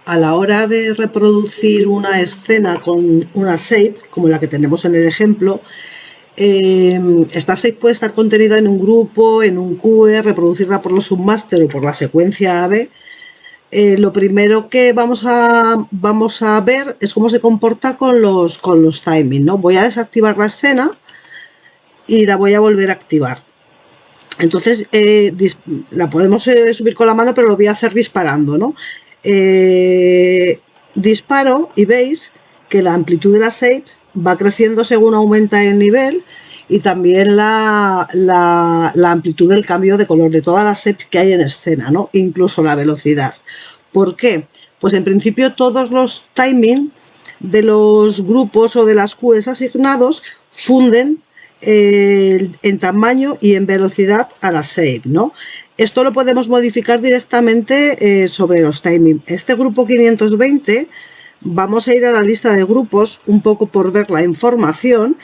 a la hora de reproducir una escena con una shape, como la que tenemos en el ejemplo, esta shape puede estar contenida en un grupo, en un QE, reproducirla por los submaster o por la secuencia AB. Lo primero que vamos a ver es cómo se comporta con los timing, ¿no? Voy a desactivar la escena y la voy a volver a activar. Entonces la podemos subir con la mano, pero lo voy a hacer disparando, ¿no? Disparo y veis que la amplitud de la shape va creciendo según aumenta el nivel, y también la amplitud del cambio de color de todas las shapes que hay en escena, ¿no? Incluso la velocidad. ¿Por qué? Pues en principio todos los timing de los grupos o de las QEs asignados funden en tamaño y en velocidad a la shape, ¿no? Esto lo podemos modificar directamente sobre los timing. Este grupo 520, vamos a ir a la lista de grupos un poco por ver la información.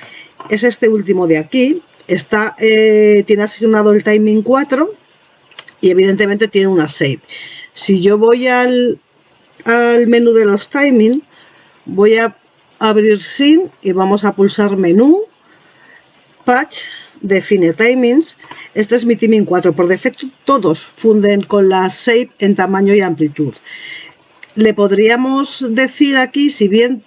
Es este último de aquí. Tiene asignado el timing 4 y evidentemente tiene una shape. Si yo voy al menú de los timing, voy a abrir Scene y vamos a pulsar menú, Patch, define timings. Este es mi timing 4. Por defecto todos funden con la shape en tamaño y amplitud. Le podríamos decir aquí, si bien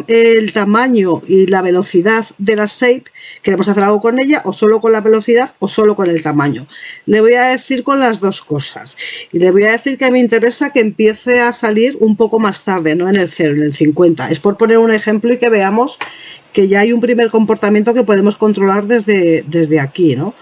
el tamaño y la velocidad de la shape, queremos hacer algo con ella, o solo con la velocidad o solo con el tamaño. Le voy a decir con las dos cosas. Y le voy a decir que me interesa que empiece a salir un poco más tarde, no en el 0, en el 50. Es por poner un ejemplo y que veamos que ya hay un primer comportamiento que podemos controlar desde aquí, ¿no?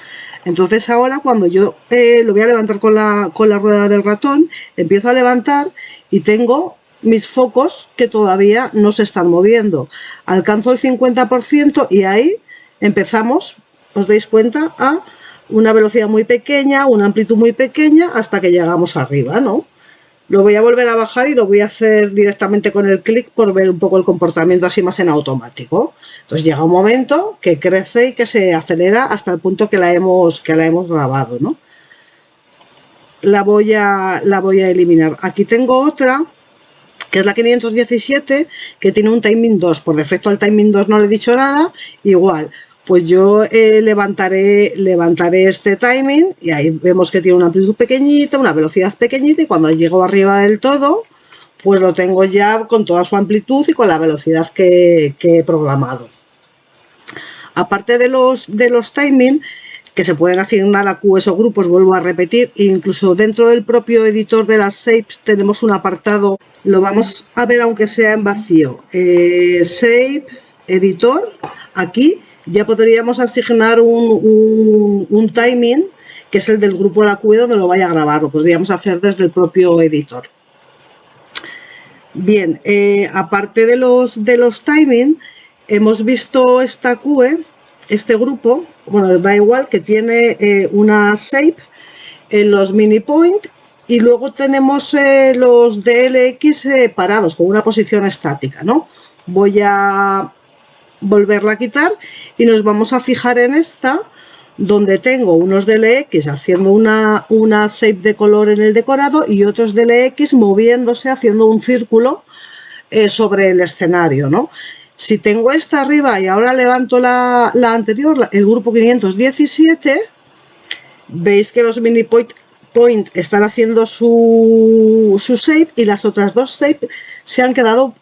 Entonces ahora, cuando yo lo voy a levantar con la rueda del ratón, empiezo a levantar y tengo mis focos que todavía no se están moviendo. Alcanzo el 50% y ahí empezamos, os dais cuenta, a una velocidad muy pequeña, una amplitud muy pequeña, hasta que llegamos arriba, ¿no? Lo voy a volver a bajar y lo voy a hacer directamente con el clic por ver un poco el comportamiento así más en automático. Entonces llega un momento que crece y que se acelera hasta el punto que la hemos grabado, ¿no? La voy a eliminar. Aquí tengo otra, que es la 517, que tiene un timing 2. Por defecto al timing 2 no le he dicho nada. Igual, pues yo levantaré este timing y ahí vemos que tiene una amplitud pequeñita, una velocidad pequeñita, y cuando llego arriba del todo, pues lo tengo ya con toda su amplitud y con la velocidad que he programado. Aparte de los timing, que se pueden asignar a QS o grupos, vuelvo a repetir, incluso dentro del propio editor de las shapes tenemos un apartado, lo vamos a ver aunque sea en vacío, shape, editor. Aquí ya podríamos asignar un timing, que es el del grupo la QE donde lo vaya a grabar, lo podríamos hacer desde el propio editor. Bien, aparte de los timing, hemos visto esta QE, este grupo, bueno, da igual, que tiene una shape en los mini point, y luego tenemos los DLX parados con una posición estática, ¿no? Voy a volverla a quitar y nos vamos a fijar en esta, donde tengo unos DLX haciendo una shape de color en el decorado y otros DLX moviéndose, haciendo un círculo sobre el escenario, ¿no? Si tengo esta arriba y ahora levanto la anterior, el grupo 517, veis que los mini point están haciendo su shape, y las otras dos shape se han quedado,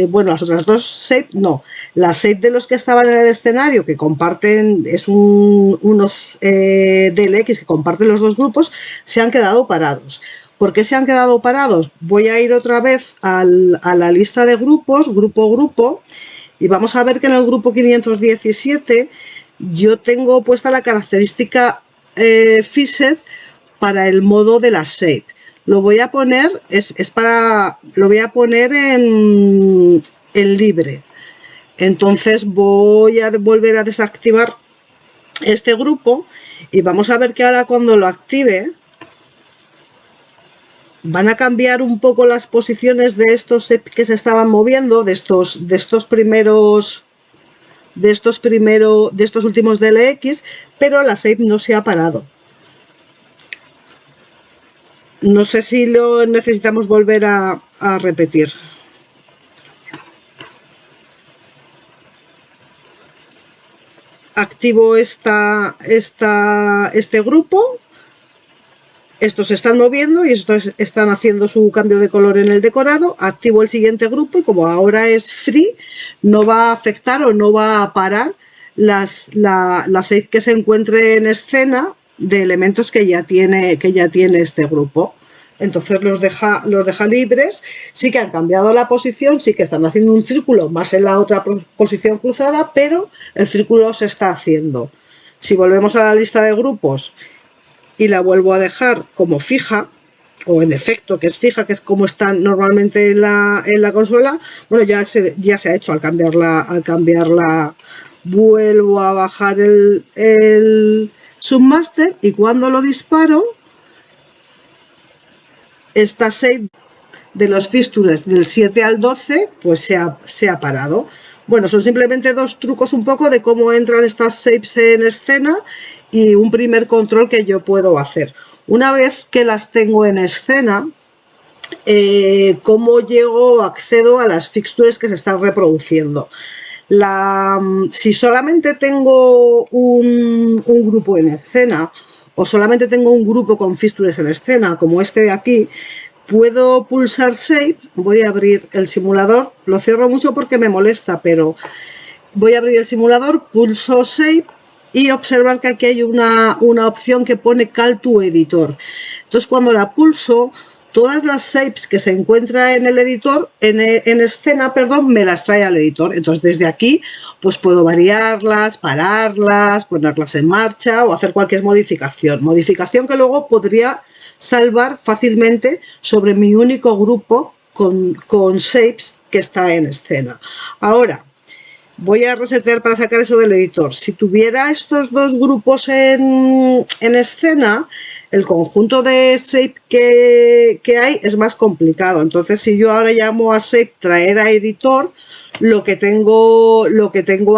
bueno, las otras dos shape no, la shape de los que estaban en el escenario, que comparten, es unos DLX que comparten los dos grupos, se han quedado parados. ¿Por qué se han quedado parados? Voy a ir otra vez a la lista de grupos, grupo, y vamos a ver que en el grupo 517 yo tengo puesta la característica Fixed para el modo de la shape. Lo voy a poner, lo voy a poner en libre. Entonces voy a volver a desactivar este grupo y vamos a ver que ahora cuando lo active van a cambiar un poco las posiciones de estos que se estaban moviendo, de estos últimos DLX, pero la shape no se ha parado. No sé si lo necesitamos volver a repetir. Activo este grupo. Estos se están moviendo y estos están haciendo su cambio de color en el decorado. Activo el siguiente grupo y como ahora es free, no va a afectar o no va a parar la shape que se encuentre en escena de elementos que ya tiene este grupo. Entonces los deja libres. Sí que han cambiado la posición, sí que están haciendo un círculo más en la otra posición cruzada, pero el círculo se está haciendo. Si volvemos a la lista de grupos y la vuelvo a dejar como fija, o en efecto, que es fija, que es como está normalmente en la consola, bueno, ya se ha hecho al cambiarla, vuelvo a bajar el Submaster y cuando lo disparo, esta shape de los fístulas del 7 al 12 pues se ha parado. Bueno, son simplemente dos trucos un poco de cómo entran estas shapes en escena y un primer control que yo puedo hacer. Una vez que las tengo en escena, cómo accedo a las fixtures que se están reproduciendo. Si solamente tengo un grupo en escena o solamente tengo un grupo con fixtures en escena, como este de aquí, puedo pulsar Shape. Voy a abrir el simulador, lo cierro mucho porque me molesta, pero voy a abrir el simulador, pulso Shape y observar que aquí hay una opción que pone Call to Editor. Entonces cuando la pulso, todas las shapes que se encuentran en el editor, en escena, perdón, me las trae al editor. Entonces desde aquí pues puedo variarlas, pararlas, ponerlas en marcha o hacer cualquier modificación. Modificación que luego podría salvar fácilmente sobre mi único grupo con shapes que está en escena. Ahora voy a resetear para sacar eso del editor. Si tuviera estos dos grupos en escena, el conjunto de shape que hay es más complicado. Entonces, si yo ahora llamo a shape traer a editor, lo que tengo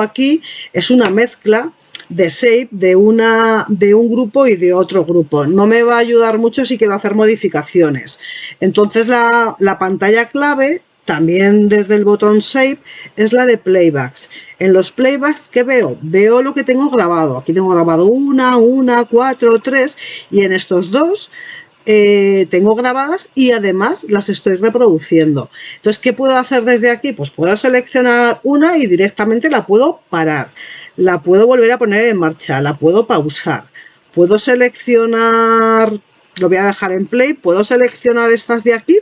aquí es una mezcla de shape de un grupo y de otro grupo. No me va a ayudar mucho si quiero hacer modificaciones. Entonces la pantalla clave, también desde el botón Shape, es la de playbacks. En los playbacks, ¿qué veo? Veo lo que tengo grabado. Aquí tengo grabado 1, 4, 3 y en estos dos tengo grabadas y además las estoy reproduciendo. Entonces, ¿qué puedo hacer desde aquí? Pues puedo seleccionar una y directamente la puedo parar. La puedo volver a poner en marcha, la puedo pausar. Puedo seleccionar, lo voy a dejar en play, puedo seleccionar estas de aquí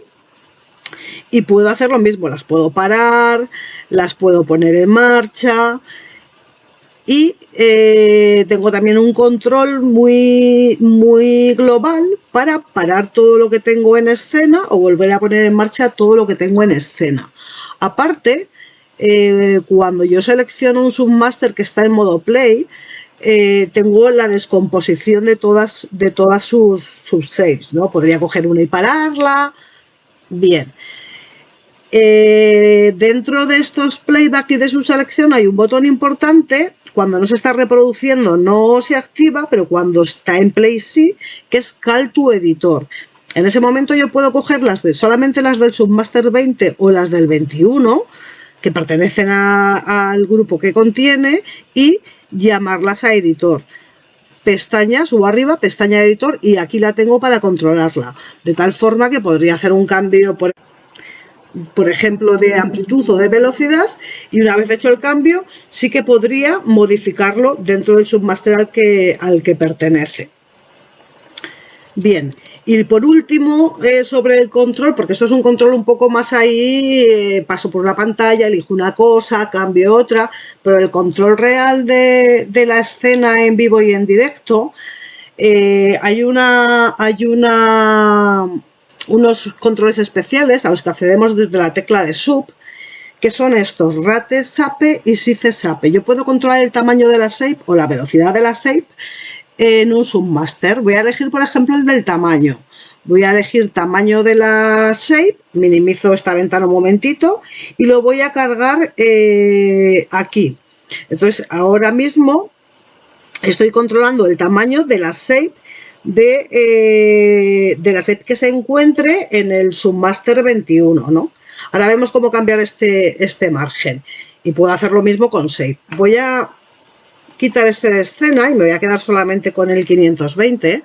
y puedo hacer lo mismo, las puedo parar, las puedo poner en marcha y tengo también un control muy global para parar todo lo que tengo en escena o volver a poner en marcha todo lo que tengo en escena. Aparte, cuando yo selecciono un Submaster que está en modo play, tengo la descomposición de todas sus subshapes, ¿no? Podría coger una y pararla. Bien. Dentro de estos playback y de su selección hay un botón importante. Cuando no se está reproduciendo no se activa, pero cuando está en play sí, que es Call to Editor. En ese momento yo puedo coger solamente las del Submaster 20 o las del 21, que pertenecen al grupo que contiene, y llamarlas a editor. Pestaña, subo arriba, pestaña editor, y aquí la tengo para controlarla. De tal forma que podría hacer un cambio, por ejemplo, de amplitud o de velocidad, y una vez hecho el cambio sí que podría modificarlo dentro del Submaster al que pertenece. Bien, y por último, sobre el control, porque esto es un control un poco más ahí, paso por una pantalla, elijo una cosa, cambio otra, pero el control real de la escena en vivo y en directo, hay unos controles especiales a los que accedemos desde la tecla de Sub, que son estos, Rate Shape y Size Shape. Yo puedo controlar el tamaño de la shape o la velocidad de la shape en un Submaster. Voy a elegir, por ejemplo, el del tamaño. Voy a elegir tamaño de la shape, minimizo esta ventana un momentito y lo voy a cargar aquí. Entonces, ahora mismo estoy controlando el tamaño de la shape de la shape que se encuentre en el Submaster 21, ¿no? Ahora vemos cómo cambiar este margen y puedo hacer lo mismo con shape. Voy a quitar este de escena y me voy a quedar solamente con el 520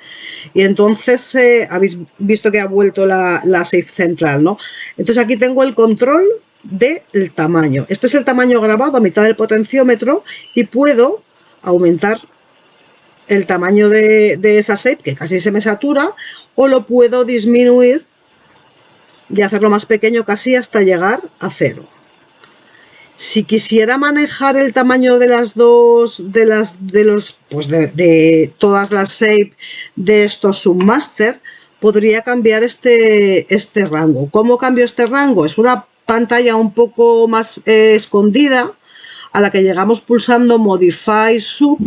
y entonces habéis visto que ha vuelto la shape central, ¿no? Entonces aquí tengo el control del tamaño. Este es el tamaño grabado a mitad del potenciómetro y puedo aumentar el tamaño de esa shape, que casi se me satura, o lo puedo disminuir y hacerlo más pequeño casi hasta llegar a 0. Si quisiera manejar el tamaño de las dos, de todas las shapes de estos Submaster, podría cambiar este rango. ¿Cómo cambio este rango? Es una pantalla un poco más escondida a la que llegamos pulsando Modify Sub.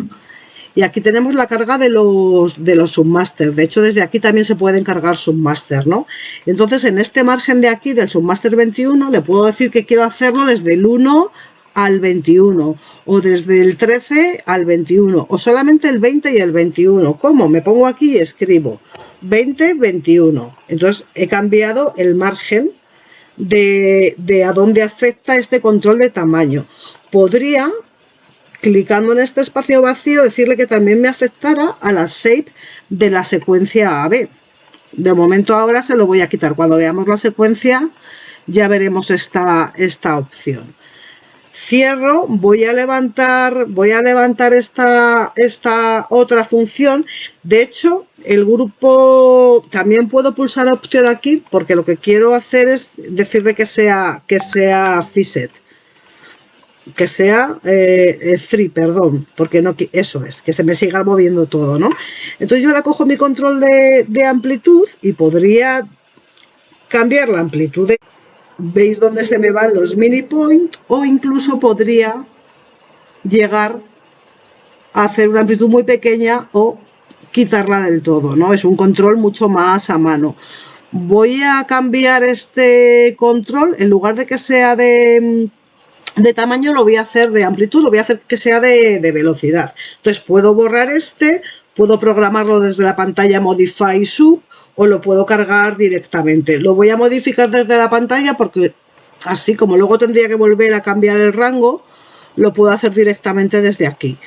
Y aquí tenemos la carga de los Submaster. De hecho, desde aquí también se pueden cargar Submaster, ¿no? Entonces, en este margen de aquí del Submaster 21, le puedo decir que quiero hacerlo desde el 1 al 21, o desde el 13 al 21, o solamente el 20 y el 21. ¿Cómo? Me pongo aquí y escribo 20, 21. Entonces, he cambiado el margen de a dónde afecta este control de tamaño. Podría, clicando en este espacio vacío, decirle que también me afectara a la shape de la secuencia AB. De momento ahora se lo voy a quitar. Cuando veamos la secuencia ya veremos esta opción. Cierro, voy a levantar esta otra función. De hecho, el grupo también puedo pulsar opción aquí porque lo que quiero hacer es decirle que sea Fixed. Que sea free, perdón, porque no, eso es, que se me siga moviendo todo, ¿no? Entonces yo ahora cojo mi control de amplitud y podría cambiar la amplitud. ¿Veis dónde se me van los mini point? O incluso podría llegar a hacer una amplitud muy pequeña o quitarla del todo, ¿no? Es un control mucho más a mano. Voy a cambiar este control, en lugar de que sea de tamaño, lo voy a hacer de amplitud, lo voy a hacer que sea de velocidad. Entonces puedo borrar puedo programarlo desde la pantalla Modify Sub o lo puedo cargar directamente. Lo voy a modificar desde la pantalla porque así como luego tendría que volver a cambiar el rango, lo puedo hacer directamente desde aquí.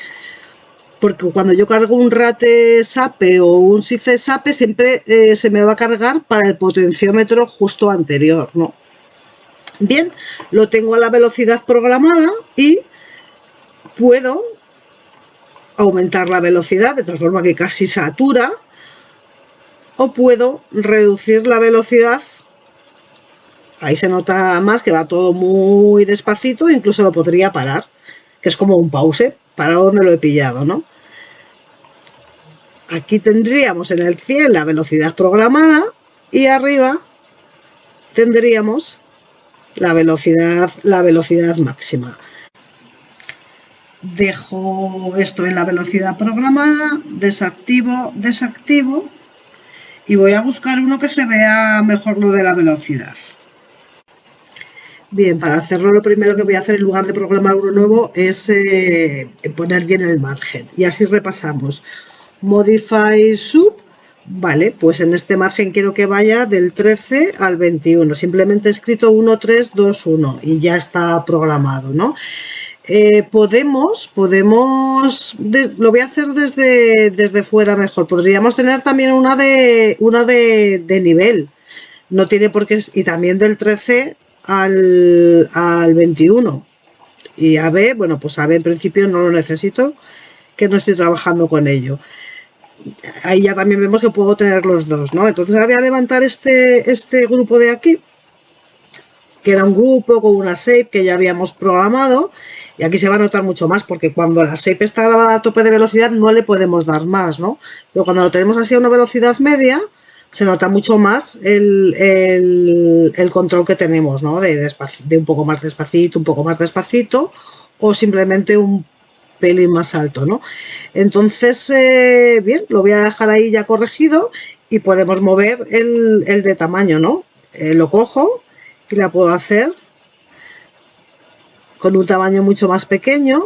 Porque cuando yo cargo un rate SAPE o un SICE SAPE siempre se me va a cargar para el potenciómetro justo anterior, ¿no? Bien, lo tengo a la velocidad programada y puedo aumentar la velocidad de tal forma que casi satura, o puedo reducir la velocidad. Ahí se nota más que va todo muy despacito, incluso lo podría parar, que es como un pause, para donde lo he pillado, ¿no? Aquí tendríamos en el 100 la velocidad programada y arriba tendríamos la velocidad máxima. Dejo esto en la velocidad programada, desactivo y voy a buscar uno que se vea mejor lo de la velocidad. Bien, para hacerlo lo primero que voy a hacer en lugar de programar uno nuevo es poner bien el margen y así repasamos. Modify Sub. Vale, pues en este margen quiero que vaya del 13 al 21. Simplemente he escrito 1, 3, 2, 1 y ya está programado, ¿no? Lo voy a hacer desde fuera mejor. Podríamos tener también una de nivel. No tiene por qué, y también del 13 al 21. Y AB, bueno, pues AB en principio no lo necesito, que no estoy trabajando con ello. Ahí ya también vemos que puedo tener los dos, ¿no? Entonces ahora voy a levantar este grupo de aquí, que era un grupo con una shape que ya habíamos programado, y aquí se va a notar mucho más porque cuando la shape está grabada a tope de velocidad no le podemos dar más, ¿no? Pero cuando lo tenemos así a una velocidad media se nota mucho más el control que tenemos, ¿no? De un poco más despacito, o simplemente un pelín más alto, ¿no? Entonces, bien, lo voy a dejar ahí ya corregido y podemos mover el de tamaño, ¿no? Lo cojo y la puedo hacer con un tamaño mucho más pequeño